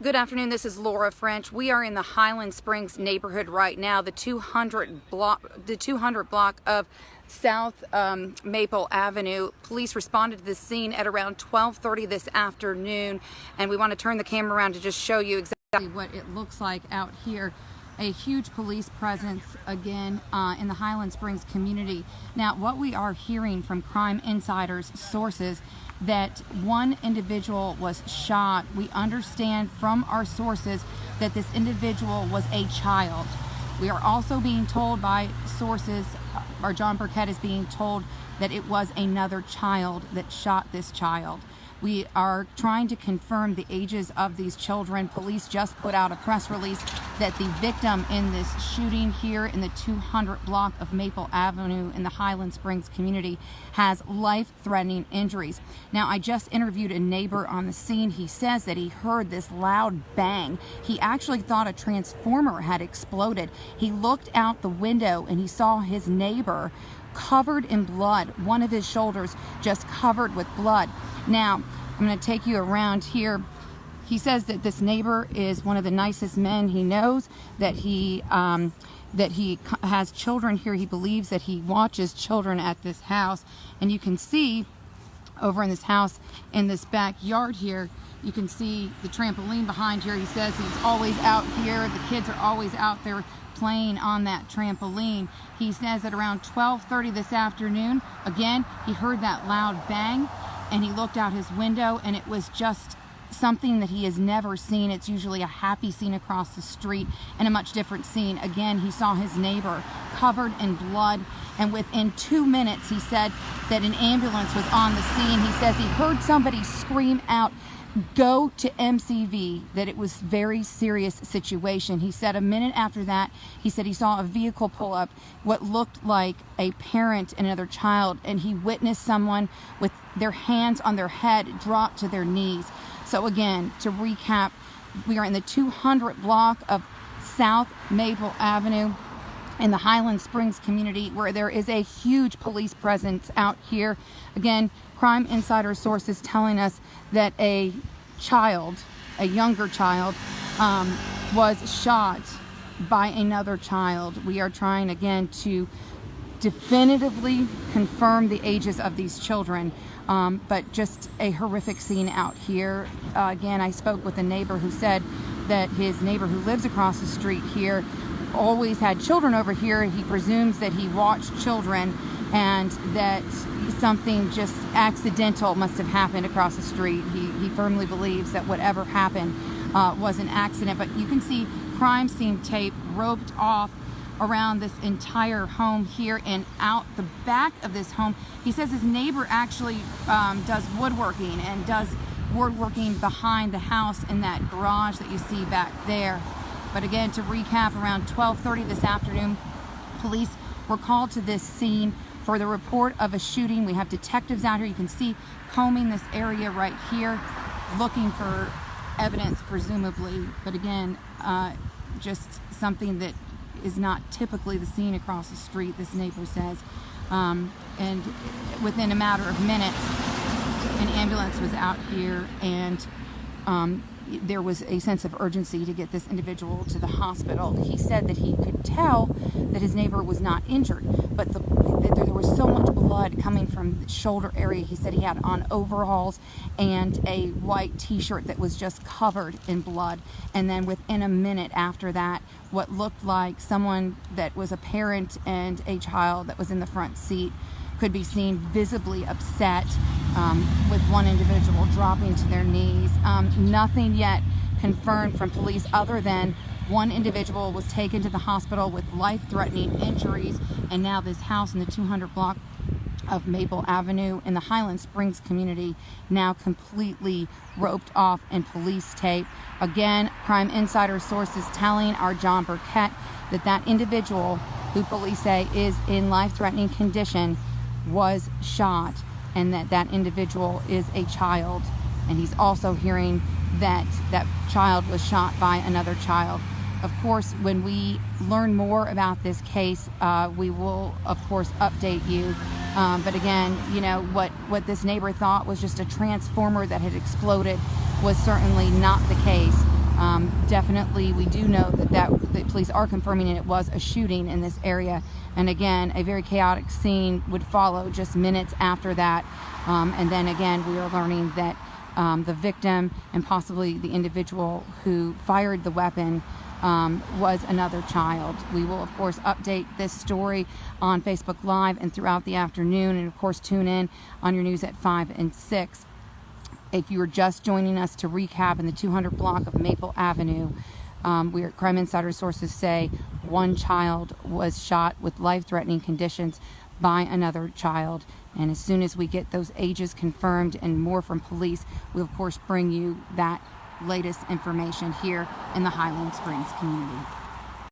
Good afternoon, this is Laura French. We are in the Highland Springs neighborhood right now, the 200 block of South Maple Avenue. Police responded to this scene at around 12:30 this afternoon, and we want to turn the camera around to just show you exactly what it looks like out here. A huge police presence again in the Highland Springs community. Now, what we are hearing from Crime Insider's sources that one individual was shot. We understand from our sources that this individual was a child. We are also being told by sources, or Jon Burkett is being told, that it was another child that shot this child. We are trying to confirm the ages of these children. Police just put out a press release that the victim in this shooting here in the 200 block of Maple Avenue in the Highland Springs community has life-threatening injuries. Now, I just interviewed a neighbor on the scene. He says that he heard this loud bang. He actually thought a transformer had exploded. He looked out the window and he saw his neighbor covered in blood, one of his shoulders just covered with blood. Now, I'm going to take you around here. He says that this neighbor is one of the nicest men he knows, that he has children here. He believes that he watches children at this house. And you can see over in this house, in this backyard here, you can see the trampoline behind here. He says he's always out here. The kids are always out there playing on that trampoline. He says that around 12:30 this afternoon, again, he heard that loud bang, and he looked out his window, and it was just something that he has never seen. It's usually a happy scene across the street and a much different scene. Again, he saw his neighbor covered in blood, and within 2 minutes, he said that an ambulance was on the scene. He says he heard somebody scream out, "Go to MCV," that it was a very serious situation. He said a minute after that, he said he saw a vehicle pull up, what looked like a parent and another child, and he witnessed someone with their hands on their head drop to their knees. So again, to recap, we are in the 200 block of South Maple Avenue in the Highland Springs community, where there is a huge police presence out here. Again, Crime Insider sources telling us that a child, a younger child, was shot by another child. We are trying again to definitively confirm the ages of these children, but just a horrific scene out here. Again, I spoke with a neighbor who said that his neighbor who lives across the street here always had children over here. He presumes that he watched children and that something just accidental must have happened across the street. He firmly believes that whatever happened was an accident. But you can see crime scene tape roped off around this entire home here and out the back of this home. He says his neighbor actually does woodworking and does woodworking behind the house in that garage that you see back there. But again, to recap, around 12:30 this afternoon, police were called to this scene for the report of a shooting. We have detectives out here. You can see combing this area right here, looking for evidence, presumably. But again, just something that is not typically the scene across the street, this neighbor says. And within a matter of minutes, an ambulance was out here, and there was a sense of urgency to get this individual to the hospital. He said that he could tell that his neighbor was not injured, but there was so much blood coming from the shoulder area. He said he had on overalls and a white t-shirt that was just covered in blood. And then within a minute after that, what looked like someone that was a parent and a child that was in the front seat could be seen visibly upset, with one individual dropping to their knees. Nothing yet confirmed from police other than one individual was taken to the hospital with life-threatening injuries, and now this house in the 200 block of Maple Avenue in the Highland Springs community now completely roped off in police tape. Again, Crime Insider sources telling our Jon Burkett that that individual, who police say is in life-threatening condition, was shot, and that individual is a child. And he's also hearing that that child was shot by another child. Of course, when we learn more about this case, we will, of course, update you. But again, you know, what this neighbor thought was just a transformer that had exploded was certainly not the case. Definitely, we do know that the police are confirming it was a shooting in this area. And again, a very chaotic scene would follow just minutes after that. And then again, we are learning that the victim and possibly the individual who fired the weapon was another child. We will, of course, update this story on Facebook Live and throughout the afternoon. And, of course, tune in on your news at 5 and 6. If you are just joining us, to recap, in the 200 block of Maple Avenue, Crime Insider sources say one child was shot with life-threatening conditions by another child. And as soon as we get those ages confirmed and more from police, we'll, of course, bring you that latest information here in the Highland Springs community.